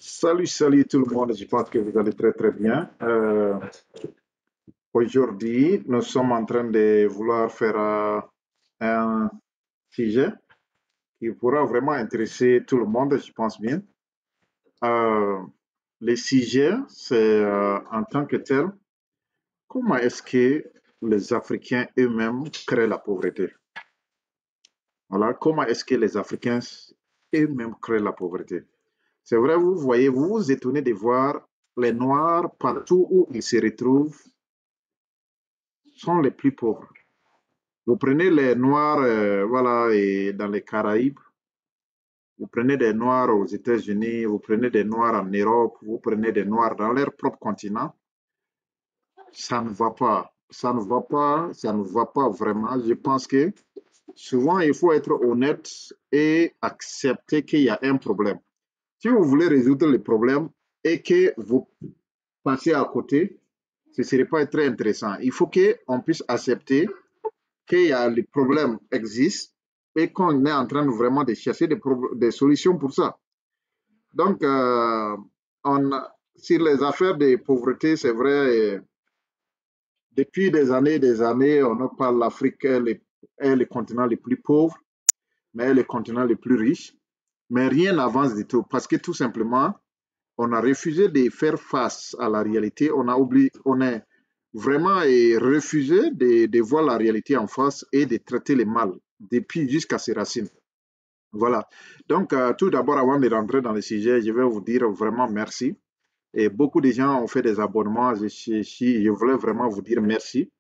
Salut, salut tout le monde, je pense que vous allez très très bien. Aujourd'hui, nous sommes en train de vouloir faire un sujet qui pourra vraiment intéresser tout le monde, je pense bien. Euh, le sujet, c'est en tant que tel, comment est-ce que les Africains eux-mêmes créent la pauvreté? Voilà, comment est-ce que les Africains eux-mêmes créent la pauvreté? C'est vrai, vous voyez, vous vous étonnez de voir les Noirs partout où ils se retrouvent sont les plus pauvres. Vous prenez les Noirs voilà, et dans les Caraïbes, vous prenez des Noirs aux États-Unis, vous prenez des Noirs en Europe, vous prenez des Noirs dans leur propre continent, ça ne va pas. Ça ne va pas, ça ne va pas vraiment. Je pense que souvent, il faut être honnête et accepter qu'il y a un problème. Si vous voulez résoudre le problème et que vous passez à côté, ce ne serait pas très intéressant. Il faut qu'on puisse accepter qu'il y a les problèmes existent et qu'on est en train vraiment de chercher des solutions pour ça. Donc, on, sur les affaires de pauvreté, c'est vrai, depuis des années, on nous parle l'Afrique est le continent le plus pauvre, mais est le continent le plus riche. Mais rien n'avance du tout parce que tout simplement, on a refusé de faire face à la réalité. On a oublié, on est vraiment refusé de voir la réalité en face et de traiter le mal depuis jusqu'à ses racines. Voilà. Donc, tout d'abord, avant de rentrer dans le sujet, je vais vous dire vraiment merci. Et beaucoup de gens ont fait des abonnements. Je voulais vraiment vous dire merci.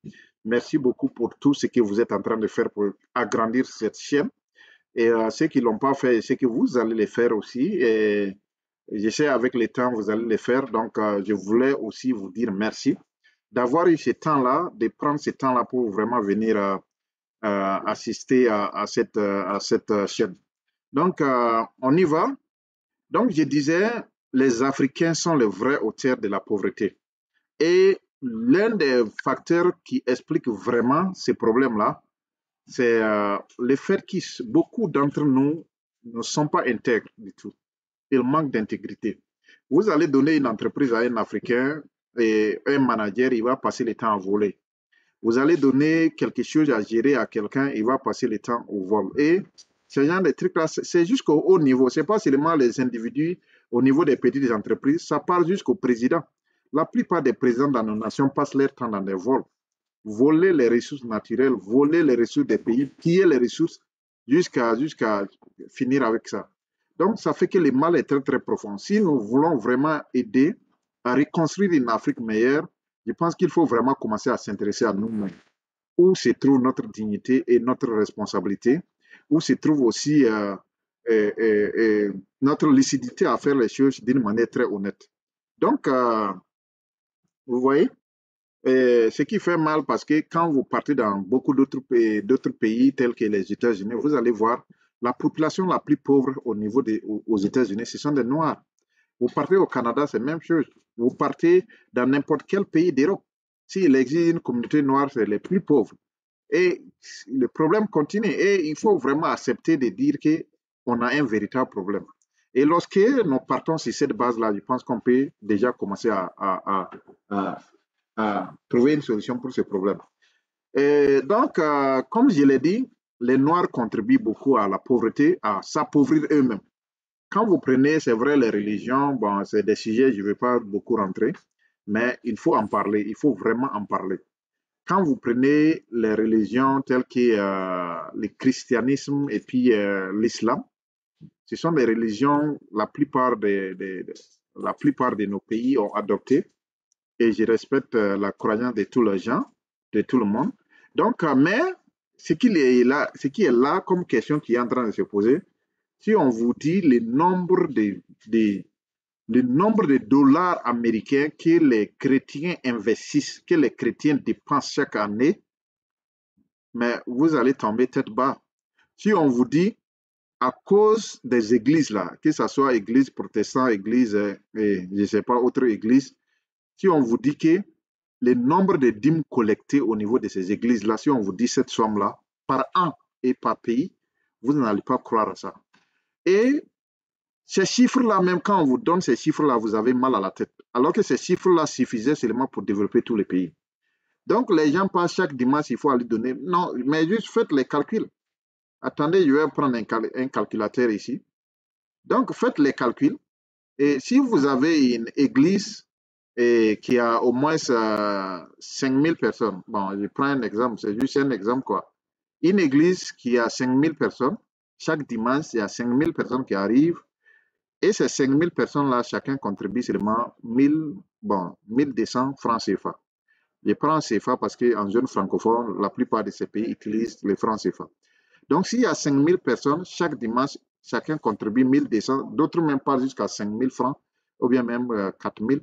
Merci beaucoup pour tout ce que vous êtes en train de faire pour agrandir cette chaîne. Et ceux qui ne l'ont pas fait, c'est que vous allez le faire aussi. Et je sais avec le temps, vous allez le faire. Donc, je voulais aussi vous dire merci d'avoir eu ce temps-là, de prendre ce temps-là pour vraiment venir assister à cette chaîne. Donc, on y va. Donc, je disais, les Africains sont les vrais auteurs de la pauvreté. Et l'un des facteurs qui explique vraiment ces problèmes-là, c'est le fait que beaucoup d'entre nous ne sont pas intègres du tout. Ils manquent d'intégrité. Vous allez donner une entreprise à un Africain et un manager, il va passer le temps à voler. Vous allez donner quelque chose à gérer à quelqu'un, il va passer le temps au vol. Et ce genre de trucs-là, c'est jusqu'au haut niveau. Ce n'est pas seulement les individus au niveau des petites entreprises, ça part jusqu'au président. La plupart des présidents dans nos nations passent leur temps dans des vols. Voler les ressources naturelles, voler les ressources des pays, piller les ressources jusqu'à finir avec ça. Donc, ça fait que le mal est très, très profond. Si nous voulons vraiment aider à reconstruire une Afrique meilleure, je pense qu'il faut vraiment commencer à s'intéresser à nous-mêmes. Où se trouve notre dignité et notre responsabilité, où se trouve aussi notre lucidité à faire les choses d'une manière très honnête. Donc, vous voyez, ce qui fait mal parce que quand vous partez dans beaucoup d'autres pays tels que les États-Unis, vous allez voir la population la plus pauvre au niveau aux États-Unis, ce sont des Noirs. Vous partez au Canada, c'est la même chose. Vous partez dans n'importe quel pays d'Europe. S'il existe une communauté noire, c'est les plus pauvres. Et le problème continue. Et il faut vraiment accepter de dire qu'on a un véritable problème. Et lorsque nous partons sur cette base-là, je pense qu'on peut déjà commencer à trouver une solution pour ce problème. Et donc, comme je l'ai dit, les Noirs contribuent beaucoup à la pauvreté, à s'appauvrir eux-mêmes. Quand vous prenez, c'est vrai, les religions, bon, c'est des sujets, je ne vais pas beaucoup rentrer, mais il faut en parler, il faut vraiment en parler. Quand vous prenez les religions telles que le christianisme et puis l'islam, ce sont des religions, la plupart de nos pays ont adopté et je respecte la croyance de tous les gens, de tout le monde. Donc, mais ce qui est là comme question qui est en train de se poser, si on vous dit le nombre de dollars américains que les chrétiens investissent, que les chrétiens dépensent chaque année, mais vous allez tomber tête bas. Si on vous dit, à cause des églises là, que ce soit église protestante, église, je ne sais pas, autre église, si on vous dit que le nombre de dîmes collectées au niveau de ces églises-là, si on vous dit cette somme-là, par an et par pays, vous n'allez pas croire à ça. Et Ces chiffres-là, même quand on vous donne ces chiffres-là, vous avez mal à la tête. Alors que ces chiffres-là suffisaient seulement pour développer tous les pays. Donc, les gens pensent chaque dimanche, il faut aller donner. Non, mais juste faites les calculs. Attendez, je vais prendre un calculateur ici. Donc, faites les calculs. Et si vous avez une église qui a au moins 5000 personnes, bon, je prends un exemple, c'est juste un exemple quoi. Une église qui a 5000 personnes, chaque dimanche, il y a 5000 personnes qui arrivent. Et ces 5000 personnes-là, chacun contribue seulement 1200 francs CFA. Je prends CFA parce qu'en zone francophone, la plupart de ces pays utilisent les francs CFA. Donc, s'il y a 5000 personnes, chaque dimanche, chacun contribue 1200, d'autres même pas jusqu'à 5000 francs, ou bien même 4000.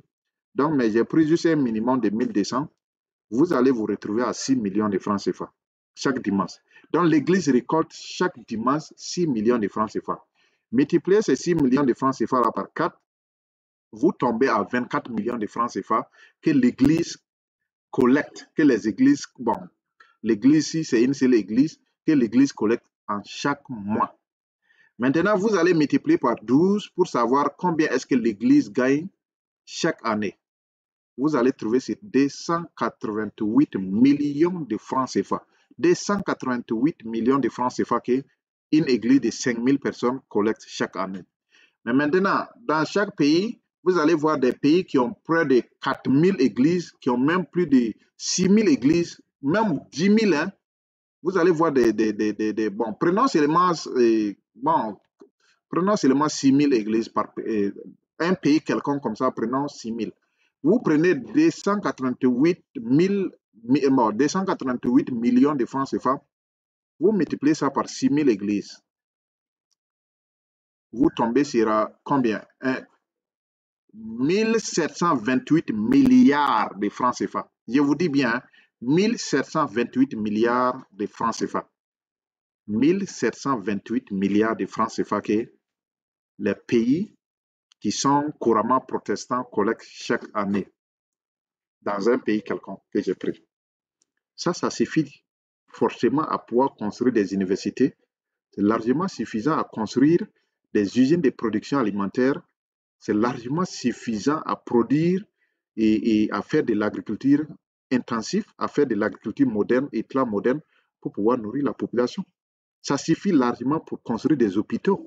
Donc, mais j'ai pris juste un minimum de 1200. Vous allez vous retrouver à 6 millions de francs CFA chaque dimanche. Donc, l'Église récolte chaque dimanche 6 millions de francs CFA. Multipliez ces 6 millions de francs CFA là par 4, vous tombez à 24 millions de francs CFA que l'Église collecte, que les églises, bon, l'église, si c'est une seule église, que l'église collecte en chaque mois. Maintenant, vous allez multiplier par 12 pour savoir combien est-ce que l'église gagne chaque année. Vous allez trouver ces 288 millions de francs CFA. 288 millions de francs CFA qu'une église de 5000 personnes collecte chaque année. Mais maintenant, dans chaque pays, vous allez voir des pays qui ont près de 4000 églises, qui ont même plus de 6000 églises, même 10 000. Hein. Vous allez voir bon, prenons seulement 6 000 églises par un pays quelconque comme ça, prenons 6 000. Vous prenez 288 millions de francs CFA, vous multipliez ça par 6 000 églises. Vous tombez sur combien? 1728 milliards de francs CFA. Je vous dis bien, 1728 milliards de francs CFA. 1728 milliards de francs CFA que les pays qui sont couramment protestants collectent chaque année dans un pays quelconque que j'ai pris. Ça suffit forcément à pouvoir construire des universités. C'est largement suffisant à construire des usines de production alimentaire. C'est largement suffisant à produire et à faire de l'agriculture intensive, à faire de l'agriculture moderne et très moderne pour pouvoir nourrir la population. Ça suffit largement pour construire des hôpitaux.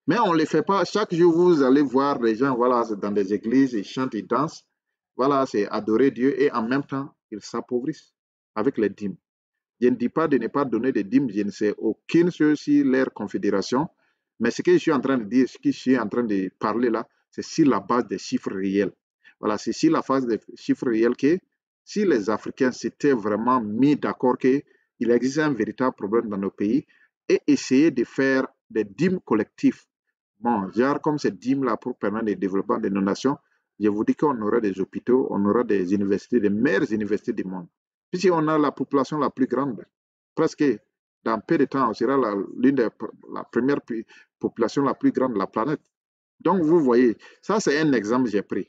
Mais on ne les fait pas. Chaque jour, vous allez voir les gens voilà, dans des églises, ils chantent, ils dansent. Voilà, c'est adorer Dieu et en même temps, ils s'appauvrissent avec les dîmes. Je ne dis pas de ne pas donner des dîmes, je ne sais aucune chose sur leur confédération, mais ce que je suis en train de dire, ce que je suis en train de parler là, c'est sur la base des chiffres réels. Voilà, c'est sur la base des chiffres réels que si les Africains s'étaient vraiment mis d'accord qu'il existe un véritable problème dans nos pays et essayer de faire des dîmes collectifs, bon, genre comme ces dîmes-là pour permettre le développement de nos nations, je vous dis qu'on aura des hôpitaux, on aura des universités, les meilleures universités du monde. Puisqu'on a la population la plus grande, presque dans peu de temps, on sera la première population la plus grande de la planète. Donc, vous voyez, ça c'est un exemple que j'ai pris.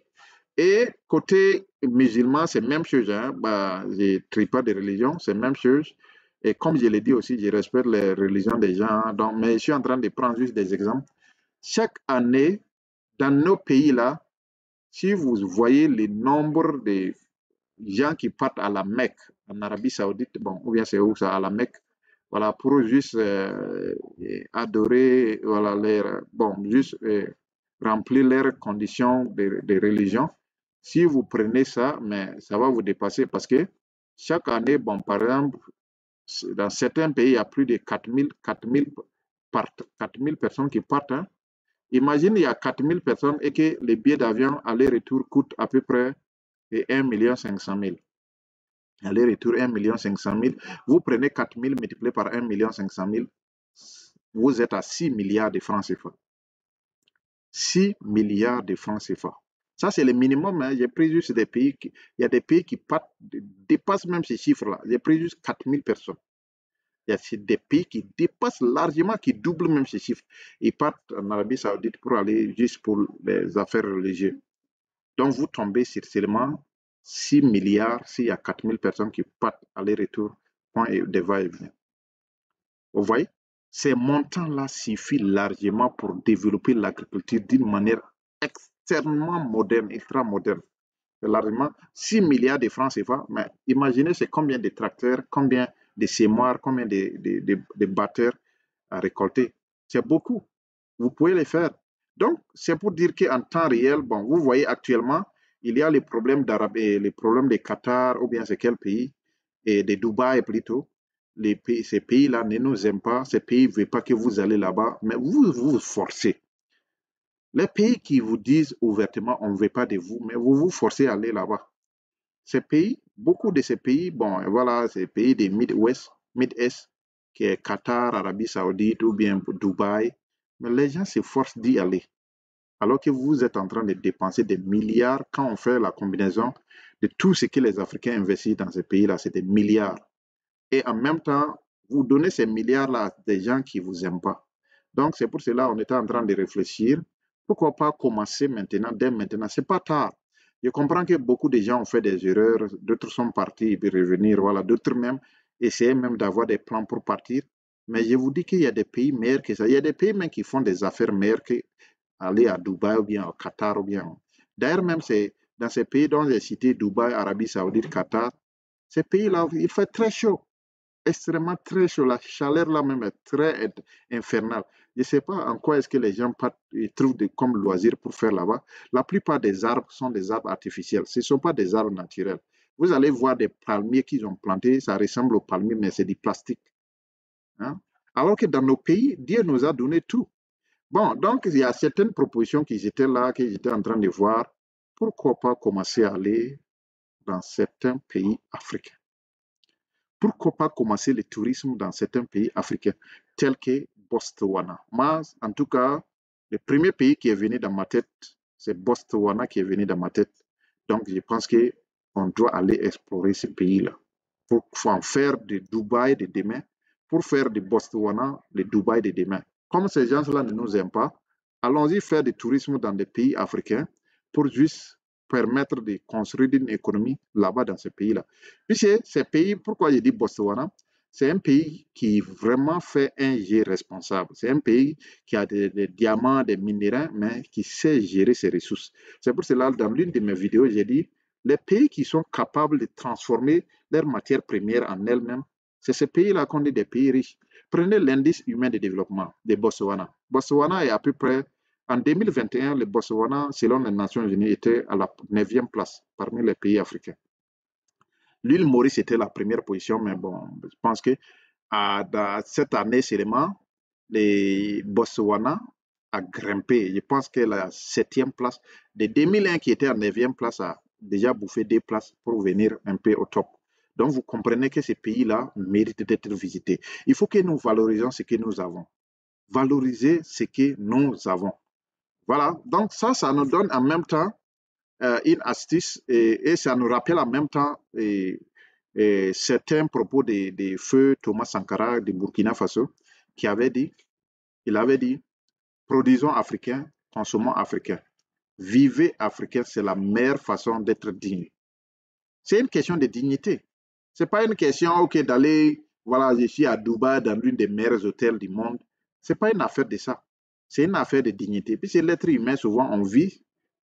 Et côté musulman, c'est même chose. Hein? Bah, je ne trie pas de religion, c'est même chose. Et comme je l'ai dit aussi, je respecte les religions des gens. Donc, mais je suis en train de prendre juste des exemples. Chaque année, dans nos pays-là, si vous voyez le nombre de gens qui partent à la Mecque, en Arabie Saoudite, bon, ou bien c'est où ça, à la Mecque, voilà, pour juste adorer, voilà, bon, juste remplir leurs conditions de religion. Si vous prenez ça, mais ça va vous dépasser parce que chaque année, bon, par exemple, dans certains pays, il y a plus de 4000 personnes qui partent. Hein. Imagine, il y a 4000 personnes et que les billets d'avion aller-retour coûtent à peu près 1 500 000. Aller-retour 1 500 000. Vous prenez 4000 multiplié par 1 500 000, vous êtes à 6 milliards de francs CFA. 6 milliards de francs CFA. Ça, c'est le minimum. Hein. J'ai pris juste des pays il y a des pays qui dépassent même ces chiffres-là. J'ai pris juste 4000 personnes. Il y a des pays qui dépassent largement, qui doublent même ces chiffres. Ils partent en Arabie Saoudite pour aller juste pour les affaires religieuses. Donc, vous tombez sur seulement 6 milliards s'il y a 4000 personnes qui partent aller-retour, point de va-et-vient. Vous voyez? Ces montants-là suffisent largement pour développer l'agriculture d'une manière extrêmement moderne, ultra moderne. Largement 6 milliards de francs CFA, mais imaginez c'est combien de tracteurs, combien de semoirs, combien de batteurs à récolter. C'est beaucoup. Vous pouvez les faire. Donc, c'est pour dire qu'en temps réel, bon, vous voyez actuellement, il y a les problèmes d'Arabie, les problèmes de Qatar, ou bien c'est quel pays, et de Dubaï plutôt. Ces pays-là ne nous aiment pas, ces pays ne veulent pas que vous allez là-bas, mais vous vous forcez. Les pays qui vous disent ouvertement, on ne veut pas de vous, mais vous vous forcez à aller là-bas. Ces pays, beaucoup de ces pays, bon, voilà, ces pays des Mid-Ouest, Mid-Est, qui est Qatar, Arabie Saoudite ou bien Dubaï, mais les gens se forcent d'y aller. Alors que vous êtes en train de dépenser des milliards quand on fait la combinaison de tout ce que les Africains investissent dans ces pays-là, c'est des milliards. Et en même temps, vous donnez ces milliards-là à des gens qui ne vous aiment pas. Donc, c'est pour cela qu'on était en train de réfléchir. Pourquoi pas commencer maintenant, dès maintenant? Ce n'est pas tard. Je comprends que beaucoup de gens ont fait des erreurs, d'autres sont partis et puis revenir, voilà, d'autres même essayer même d'avoir des plans pour partir. Mais je vous dis qu'il y a des pays meilleurs que ça. Il y a des pays même qui font des affaires meilleures qu'aller à Dubaï ou bien au Qatar ou bien. D'ailleurs, même c'est dans ces pays dont j'ai cité Dubaï, Arabie Saoudite, Qatar, ces pays-là, il fait très chaud, extrêmement très chaud. La chaleur là même est très infernale. Je ne sais pas en quoi est-ce que les gens trouvent comme loisir pour faire là-bas. La plupart des arbres sont des arbres artificiels. Ce ne sont pas des arbres naturels. Vous allez voir des palmiers qu'ils ont plantés, ça ressemble aux palmiers, mais c'est du plastique. Hein? Alors que dans nos pays, Dieu nous a donné tout. Bon, donc il y a certaines propositions qui étaient là, que j'étais en train de voir. Pourquoi pas commencer à aller dans certains pays africains? Pourquoi pas commencer le tourisme dans certains pays africains, tels que Botswana? Moi, en tout cas, le premier pays qui est venu dans ma tête, c'est Botswana qui est venu dans ma tête. Donc, je pense qu'on doit aller explorer ce pays-là pour en faire de Dubaï de demain, pour faire de Botswana le Dubaï de demain. Comme ces gens-là ne nous aiment pas, allons-y faire du tourisme dans des pays africains pour juste permettre de construire une économie là-bas dans ce pays-là. Puis ces pays, pourquoi je dis Botswana? C'est un pays qui vraiment fait un jet responsable. C'est un pays qui a des diamants, des minéraux, mais qui sait gérer ses ressources. C'est pour cela, dans l'une de mes vidéos, j'ai dit, les pays qui sont capables de transformer leurs matières premières en elles-mêmes, c'est ces pays-là qu'on dit des pays riches. Prenez l'indice humain de développement de Botswana. Botswana est à peu près, en 2021, le Botswana, selon les Nations Unies, était à la 9e place parmi les pays africains. L'île Maurice était la première position, mais bon, je pense que dans cette année seulement, le Botswana a grimpé. Je pense que la 7e place, de 2001 qui était à 9e place, a déjà bouffé 2 places pour venir un peu au top. Donc, vous comprenez que ces pays-là méritent d'être visités. Il faut que nous valorisions ce que nous avons. Valoriser ce que nous avons. Voilà. Donc, ça nous donne en même temps une astuce et ça nous rappelle en même temps certains propos de feu Thomas Sankara de Burkina Faso qui avait dit, il avait dit, produisons africain, consommons africain. Vivez africain, c'est la meilleure façon d'être digne. C'est une question de dignité. Ce n'est pas une question okay, d'aller, voilà, je suis à Dubaï, dans l'une des meilleurs hôtels du monde. Ce n'est pas une affaire de ça. C'est une affaire de dignité. Puis c'est l'être humain, souvent, on vit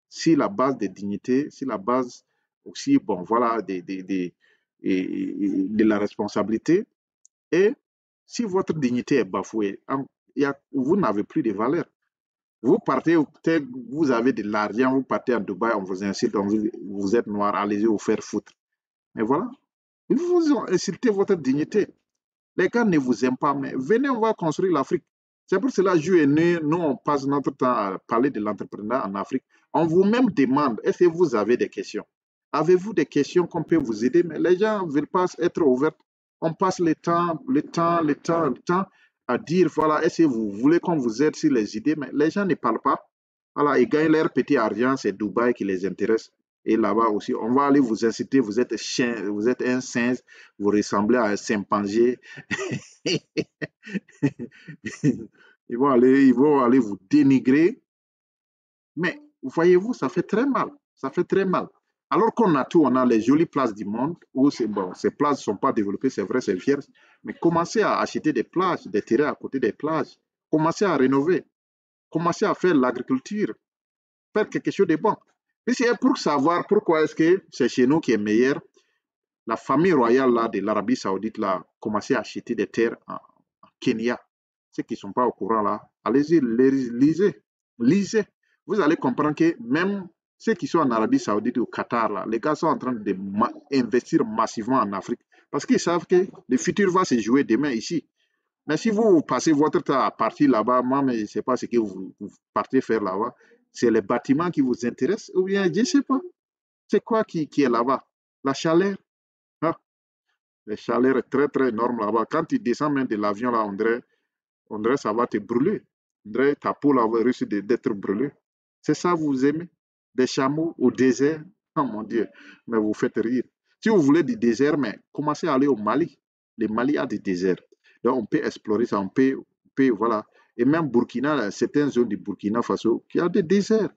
si la base de dignité, si la base aussi, bon, voilà, de la responsabilité. Et si votre dignité est bafouée, vous n'avez plus de valeur. Vous partez, vous avez de l'argent, vous partez à Dubaï, on vous incite, vous êtes noir, allez-y vous faire foutre. Mais voilà, ils vous ont insulté votre dignité. Les gars ne vous aiment pas, mais venez, on va construire l'Afrique. C'est pour cela que nous, on passe notre temps à parler de l'entrepreneuriat en Afrique. On vous-même demande, est-ce que vous avez des questions? Avez-vous des questions qu'on peut vous aider? Mais les gens ne veulent pas être ouverts. On passe le temps à dire, voilà, est-ce que vous voulez qu'on vous aide sur les idées? Mais les gens ne parlent pas. Voilà, ils gagnent leur petit argent, c'est Dubaï qui les intéresse. Et là-bas aussi, on va aller vous inciter, vous êtes chien, vous êtes un singe, vous ressemblez à un chimpanzé. Ils vont aller vous dénigrer. Mais voyez-vous, ça fait très mal. Ça fait très mal. Alors qu'on a tout, on a les jolies places du monde où bon, ces places ne sont pas développées, c'est vrai, c'est vierge, mais commencez à acheter des plages, des terrains à côté des plages, commencez à rénover, commencez à faire l'agriculture, faire quelque chose de bon. Et c'est pour savoir pourquoi est-ce que c'est chez nous qui est meilleur. La famille royale là, de l'Arabie Saoudite là, commençait à acheter des terres en Kenya. Ceux qui ne sont pas au courant là, allez-y, lisez, lisez. Vous allez comprendre que même ceux qui sont en Arabie Saoudite ou au Qatar là, les gars sont en train d'investir massivement en Afrique parce qu'ils savent que le futur va se jouer demain ici. Mais si vous passez votre temps à partir là-bas, moi, mais je ne sais pas ce que vous partez faire là-bas, c'est les bâtiments qui vous intéressent ou bien je ne sais pas. C'est quoi qui est là-bas? La chaleur, hein? Les chaleurs est très très énorme là-bas. Quand tu descends même de l'avion là, on dirait ça va te brûler. On dirait ta peau là risque d'être brûlée. C'est ça vous aimez? Des chameaux au désert? Oh mon Dieu, mais vous faites rire. Si vous voulez du désert, mais commencez à aller au Mali. Le Mali a des déserts. Donc on peut explorer ça, voilà. Et même Burkina, certaines zones du Burkina Faso, qui a des déserts.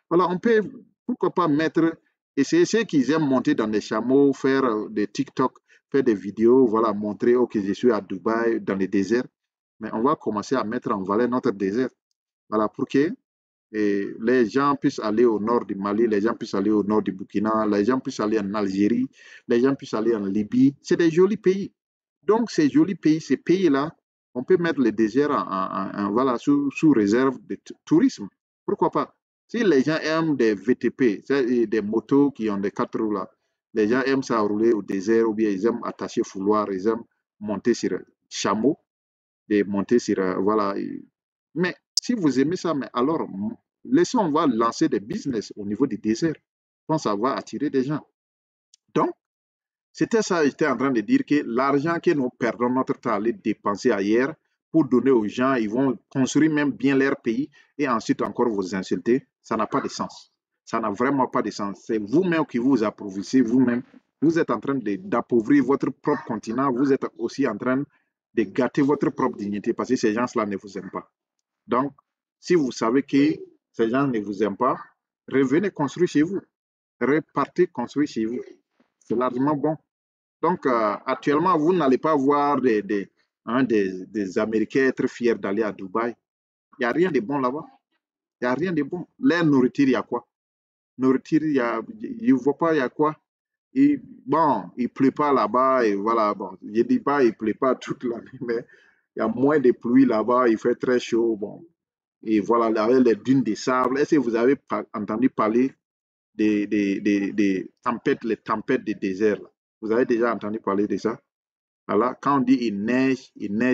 Voilà, on peut, pourquoi pas mettre, et c'est ceux qui aiment monter dans des chameaux, faire des TikTok, faire des vidéos, voilà, montrer, ok, je suis à Dubaï, dans les déserts. Mais on va commencer à mettre en valeur notre désert. Voilà, pour que les gens puissent aller au nord du Mali, les gens puissent aller au nord du Burkina, les gens puissent aller en Algérie, les gens puissent aller en Libye. C'est des jolis pays. Donc, ces jolis pays, ces pays-là, on peut mettre le désert voilà, sous réserve de tourisme. Pourquoi pas? Si les gens aiment des VTP, des motos qui ont des quatre roues là, les gens aiment ça rouler au désert ou bien ils aiment attacher fouloir, ils aiment monter sur chameau, et monter sur, voilà. Mais si vous aimez ça, mais alors, laissons, on va lancer des business au niveau du désert. Je pense que ça va attirer des gens. Donc, c'était ça, j'étais en train de dire que l'argent que nous perdons notre temps à aller dépenser ailleurs pour donner aux gens, ils vont construire même bien leur pays et ensuite encore vous insulter, ça n'a pas de sens. Ça n'a vraiment pas de sens. C'est vous-même qui vous appauvrissez vous-même. Vous êtes en train d'appauvrir votre propre continent. Vous êtes aussi en train de gâter votre propre dignité parce que ces gens-là ne vous aiment pas. Donc, si vous savez que ces gens ne vous aiment pas, revenez construire chez vous. Repartez construire chez vous. C'est largement bon. Donc, actuellement, vous n'allez pas voir des Américains être fiers d'aller à Dubaï. Il n'y a rien de bon là-bas. Il n'y a rien de bon. La nourriture, il y a quoi? Nourriture, je ne vois pas, il y a quoi? Et, bon, il ne pleut pas là-bas. Et voilà, bon, je ne dis pas il ne pleut pas toute l'année, mais il y a moins de pluie là-bas. Il fait très chaud. Bon. Et voilà, avec les dunes de sable. Est-ce que vous avez entendu parler des tempêtes, les tempêtes de désert là? Vous avez déjà entendu parler de ça? Voilà, quand on dit il neige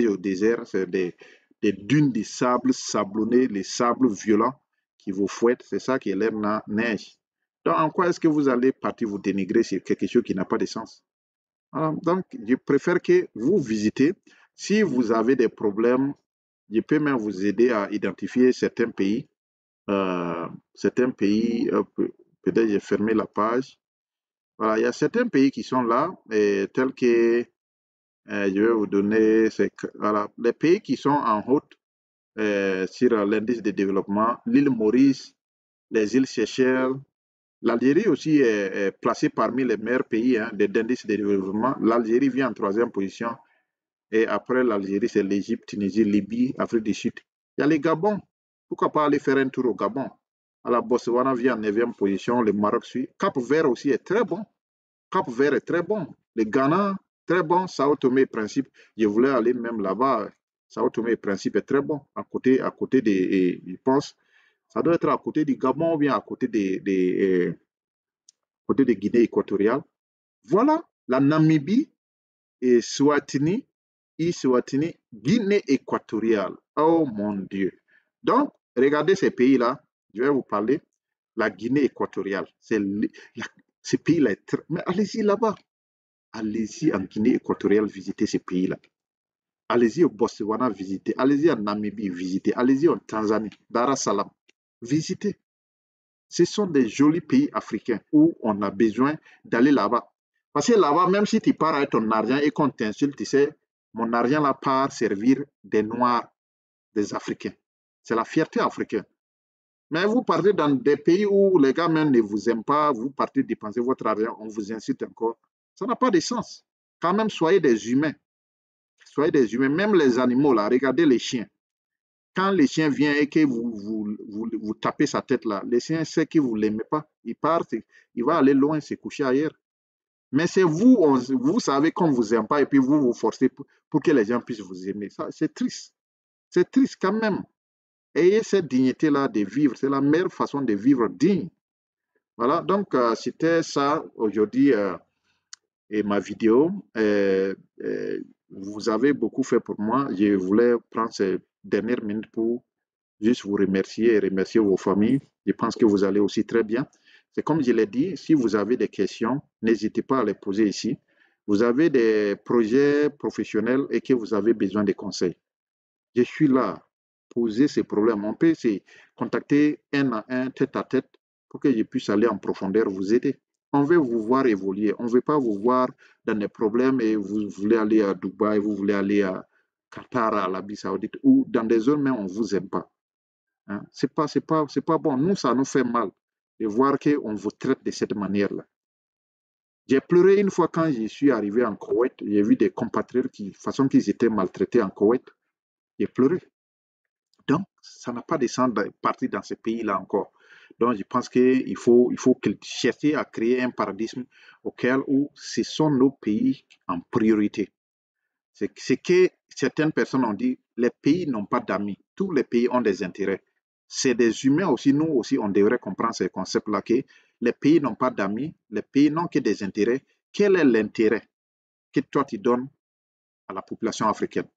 au désert, c'est des dunes de sable sablonné, les sables violents qui vous fouettent, c'est ça qui est l'air neige. Donc, en quoi est-ce que vous allez partir vous dénigrer sur quelque chose qui n'a pas de sens? Voilà, donc, je préfère que vous visitez. Si vous avez des problèmes, je peux même vous aider à identifier certains pays, peut-être j'ai fermé la page. Voilà, il y a certains pays qui sont là, tels que je vais vous donner voilà, les pays qui sont en haute sur l'indice de développement, l'île Maurice, les îles Seychelles. L'Algérie aussi est placée parmi les meilleurs pays hein, d'indice de développement. L'Algérie vient en troisième position. Et après l'Algérie, c'est l'Égypte, Tunisie, Libye, Afrique du Sud. Il y a les Gabon. Pourquoi pas aller faire un tour au Gabon? La Botswana vient en neuvième position, le Maroc suit. Cap-Vert aussi est très bon. Cap-Vert est très bon. Le Ghana, très bon. Sao Tomé et Principe, je voulais aller même là-bas. Sao Tomé et Principe est très bon. À côté je pense, ça doit être à côté du Gabon ou bien à côté de Guinée équatoriale. Voilà, la Namibie et Swatini, Guinée équatoriale. Oh mon Dieu. Donc, regardez ces pays-là. Je vais vous parler. La Guinée équatoriale. Ce pays-là est très... Mais allez-y là-bas. Allez-y en Guinée équatoriale visiter ces pays-là. Allez-y au Botswana visiter. Allez-y en Namibie visiter. Allez-y en Tanzanie, Dar es Salaam. Visitez. Ce sont des jolis pays africains où on a besoin d'aller là-bas. Parce que là-bas, même si tu pars avec ton argent et qu'on t'insulte, tu sais, mon argent là part servir des Noirs, des Africains. C'est la fierté africaine. Mais vous partez dans des pays où les gars même ne vous aiment pas, vous partez dépenser votre argent, on vous incite encore. Ça n'a pas de sens. Quand même, soyez des humains. Soyez des humains. Même les animaux, là, regardez les chiens. Quand le chien vient et que vous tapez sa tête là, le chien sait que vous ne l'aimez pas. Il part, il va aller loin, se coucher ailleurs. Mais c'est vous, vous savez qu'on ne vous aime pas et puis vous vous forcez pour que les gens puissent vous aimer. C'est triste. C'est triste quand même. Ayez cette dignité-là de vivre. C'est la meilleure façon de vivre digne. Voilà, donc c'était ça aujourd'hui et ma vidéo. Vous avez beaucoup fait pour moi. Je voulais prendre ces dernières minutes pour juste vous remercier et remercier vos familles. Je pense que vous allez aussi très bien. C'est comme je l'ai dit, si vous avez des questions, n'hésitez pas à les poser ici. Vous avez des projets professionnels et que vous avez besoin de conseils. Je suis là, poser ces problèmes. On peut se contacter un à un, tête à tête, pour que je puisse aller en profondeur vous aider. On veut vous voir évoluer. On ne veut pas vous voir dans des problèmes et vous voulez aller à Dubaï, vous voulez aller à Qatar, à l'Arabie Saoudite, ou dans des zones mais on ne vous aime pas. Hein? C'est pas bon. Nous, ça nous fait mal de voir qu'on vous traite de cette manière-là. J'ai pleuré une fois quand je suis arrivé en Koweït. J'ai vu des compatriotes qui, de façon qu'ils étaient maltraités en Koweït. J'ai pleuré. Donc, ça n'a pas de sens de partir dans ce pays-là encore. Donc, je pense qu'il faut chercher à créer un paradigme auquel où ce sont nos pays en priorité. C'est ce que certaines personnes ont dit, les pays n'ont pas d'amis. Tous les pays ont des intérêts. C'est des humains aussi, nous aussi, on devrait comprendre ce concept-là, que les pays n'ont pas d'amis, les pays n'ont que des intérêts. Quel est l'intérêt que toi tu donnes à la population africaine?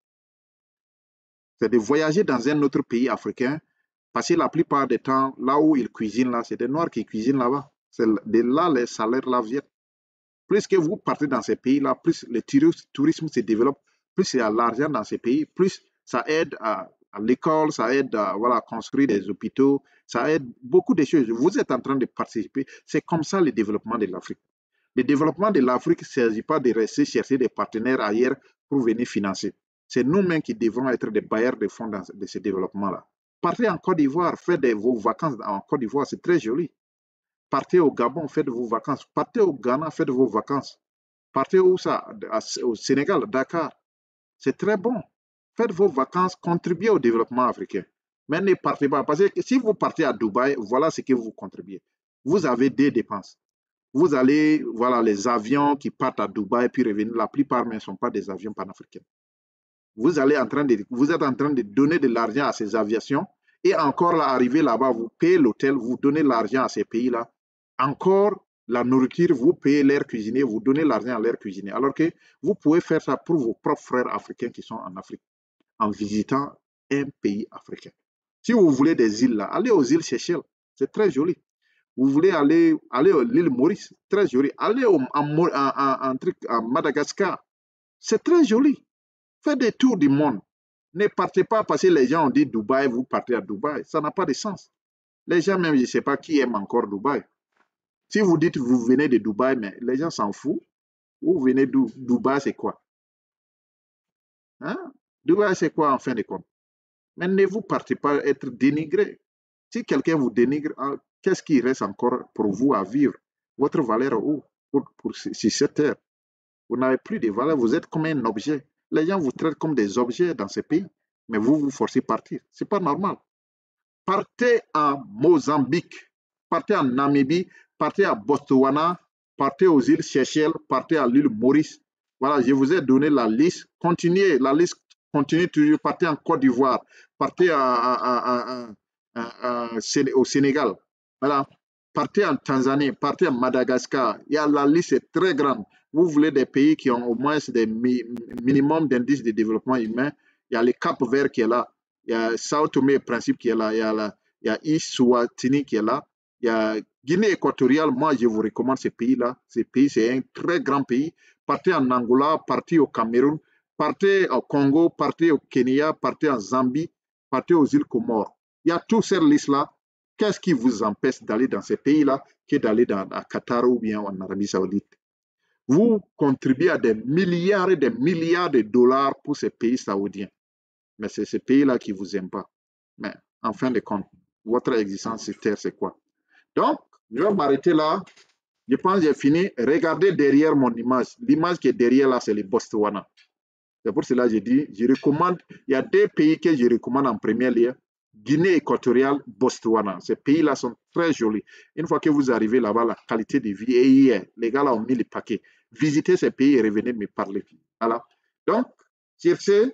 C'est de voyager dans un autre pays africain, parce que la plupart des temps, là où ils cuisinent, là, c'est des Noirs qui cuisinent là-bas. C'est de là les salaires là viennent. Plus que vous partez dans ces pays-là, plus le tourisme se développe, plus il y a l'argent dans ces pays, plus ça aide à l'école, ça aide à voilà, construire des hôpitaux, ça aide beaucoup de choses. Vous êtes en train de participer. C'est comme ça le développement de l'Afrique. Le développement de l'Afrique ne s'agit pas de rester chercher des partenaires ailleurs pour venir financer. C'est nous-mêmes qui devons être des bailleurs de fonds de ce développement-là. Partez en Côte d'Ivoire, faites vos vacances en Côte d'Ivoire, c'est très joli. Partez au Gabon, faites vos vacances. Partez au Ghana, faites vos vacances. Partez où ça? Au Sénégal, Dakar. C'est très bon. Faites vos vacances, contribuez au développement africain. Mais ne partez pas. Parce que si vous partez à Dubaï, voilà ce que vous contribuez. Vous avez des dépenses. Vous allez, voilà, les avions qui partent à Dubaï puis revenir, la plupart ne sont pas des avions panafricains. Vous êtes en train de donner de l'argent à ces aviations et encore là, arriver là-bas, vous payez l'hôtel, vous donnez l'argent à ces pays-là. Encore la nourriture, vous payez l'air cuisinier, vous donnez l'argent à l'air cuisinier. Alors que vous pouvez faire ça pour vos propres frères africains qui sont en Afrique, en visitant un pays africain. Si vous voulez des îles là, allez aux îles Seychelles, c'est très joli. Vous voulez aller à l'île Maurice, très joli. Allez en Madagascar, c'est très joli. Faites des tours du monde. Ne partez pas parce que les gens ont dit Dubaï, vous partez à Dubaï. Ça n'a pas de sens. Les gens même, je ne sais pas qui aime encore Dubaï. Si vous dites que vous venez de Dubaï, mais les gens s'en foutent. Vous venez d'où? Dubaï, c'est quoi? Hein? Dubaï, c'est quoi en fin de compte? Mais ne vous partez pas être dénigré. Si quelqu'un vous dénigre, qu'est-ce qui reste encore pour vous à vivre? Votre valeur où? Sur cette terre. Vous n'avez plus de valeur, vous êtes comme un objet. Les gens vous traitent comme des objets dans ces pays, mais vous vous forcez à partir. Ce n'est pas normal. Partez en Mozambique, partez en Namibie, partez à Botswana, partez aux îles Seychelles, partez à l'île Maurice. Voilà, je vous ai donné la liste. Continuez, la liste continue toujours. Partez en Côte d'Ivoire, partez au Sénégal. Voilà. Partez en Tanzanie, partez en Madagascar. Il y a, la liste est très grande. Vous voulez des pays qui ont au moins des minimums d'indices de développement humain. Il y a le Cap Vert qui est là. Il y a Sao Tomé et Principe qui est là. Il y a Eswatini qui est là. Il y a Guinée équatoriale. Moi, je vous recommande ces pays-là. Ces pays, c'est un très grand pays. Partez en Angola, partez au Cameroun, partez au Congo, partez au Kenya, partez en Zambie, partez aux îles Comores. Il y a toute cette liste-là. Qu'est-ce qui vous empêche d'aller dans ces pays-là que d'aller à Qatar ou bien en Arabie Saoudite? Vous contribuez à des milliards et des milliards de dollars pour ces pays saoudiens. Mais c'est ces pays-là qui ne vous aiment pas. Mais en fin de compte, votre existence sur Terre, c'est quoi? Donc, je vais m'arrêter là. Je pense que j'ai fini. Regardez derrière mon image. L'image qui est derrière là, c'est le Botswana. C'est pour cela que j'ai dit, je recommande, il y a deux pays que je recommande en premier lieu. Guinée équatoriale, Botswana. Ces pays-là sont très jolis. Une fois que vous arrivez là-bas, la qualité de vie est hier. Les gars là ont mis les paquets. Visitez ces pays et revenez me parler. Voilà. Donc, sur ce,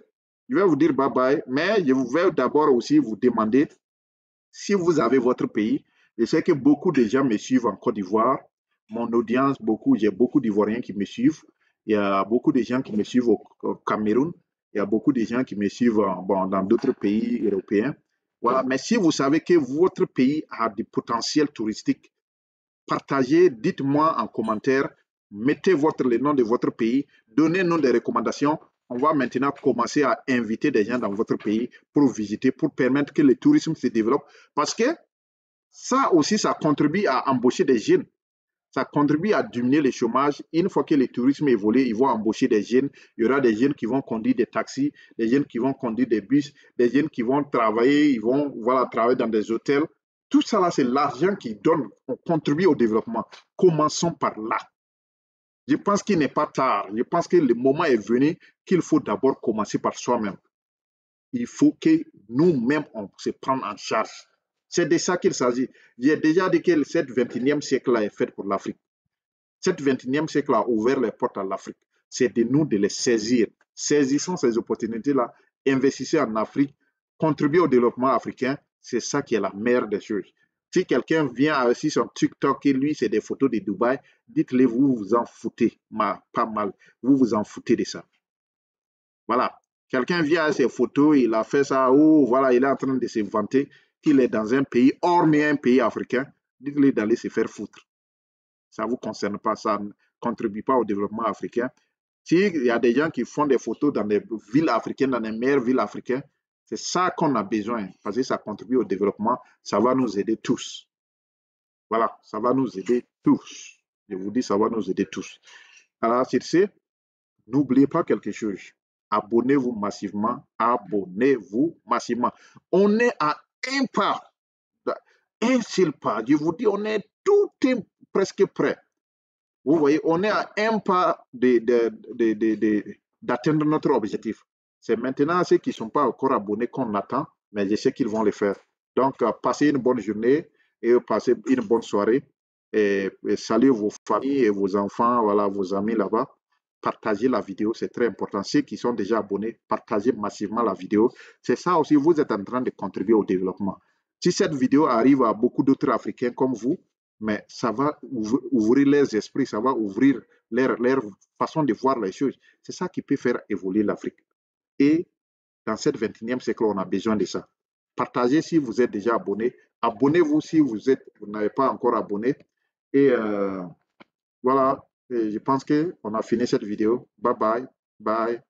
je vais vous dire bye bye, mais je vais d'abord aussi vous demander si vous avez votre pays. Je sais que beaucoup de gens me suivent en Côte d'Ivoire. Mon audience, j'ai beaucoup d'Ivoiriens qui me suivent. Il y a beaucoup de gens qui me suivent au Cameroun. Il y a beaucoup de gens qui me suivent dans d'autres pays européens. Voilà. Mais si vous savez que votre pays a du potentiel touristique, partagez, dites-moi en commentaire, mettez le nom de votre pays, donnez-nous des recommandations. On va maintenant commencer à inviter des gens dans votre pays pour visiter, pour permettre que le tourisme se développe. Parce que ça aussi, ça contribue à embaucher des jeunes. Ça contribue à diminuer le chômage. Une fois que le tourisme évolue, ils vont embaucher des jeunes. Il y aura des jeunes qui vont conduire des taxis, des jeunes qui vont conduire des bus, des jeunes qui vont travailler, ils vont travailler dans des hôtels. Tout ça, là, c'est l'argent qui donne, on contribue au développement. Commençons par là. Je pense qu'il n'est pas tard. Je pense que le moment est venu qu'il faut d'abord commencer par soi-même. Il faut que nous-mêmes, on se prenne en charge. C'est de ça qu'il s'agit. J'ai déjà dit que ce 21e siècle-là est fait pour l'Afrique. Ce 21e siècle a ouvert les portes à l'Afrique. C'est de nous de les saisir. Saisissons ces opportunités-là, investissez en Afrique, contribuez au développement africain. C'est ça qui est la meilleure des choses. Si quelqu'un vient avec son TikTok et lui, c'est des photos de Dubaï, dites-le, vous vous en foutez, pas mal. Vous vous en foutez de ça. Voilà. Quelqu'un vient avec ses photos, il a fait ça, oh, voilà, il est en train de se vanter qu'il est dans un pays, hormis un pays africain. Dites-le d'aller se faire foutre. Ça ne vous concerne pas, ça ne contribue pas au développement africain. S'il y a des gens qui font des photos dans des villes africaines, dans les meilleures villes africaines, c'est ça qu'on a besoin, parce que ça contribue au développement, ça va nous aider tous. Voilà, ça va nous aider tous. Je vous dis, ça va nous aider tous. Alors, sur ce, n'oubliez pas quelque chose. Abonnez-vous massivement. Abonnez-vous massivement. On est à un pas, un seul pas. Je vous dis, on est tout est presque prêt. Vous voyez, on est à un pas d'atteindre notre objectif. C'est maintenant ceux qui ne sont pas encore abonnés qu'on attend, mais je sais qu'ils vont le faire. Donc, passez une bonne journée et passez une bonne soirée. Et saluez vos familles et vos enfants, voilà, vos amis là-bas. Partagez la vidéo, c'est très important. Ceux qui sont déjà abonnés, partagez massivement la vidéo. C'est ça aussi, vous êtes en train de contribuer au développement. Si cette vidéo arrive à beaucoup d'autres Africains comme vous, mais ça va ouvrir leurs esprits, ça va ouvrir leur façon de voir les choses. C'est ça qui peut faire évoluer l'Afrique. Et dans ce 21e siècle, on a besoin de ça. Partagez si vous êtes déjà abonné. Abonnez-vous si vous n'avez pas encore abonné. Et voilà, et je pense qu'on a fini cette vidéo. Bye bye. Bye.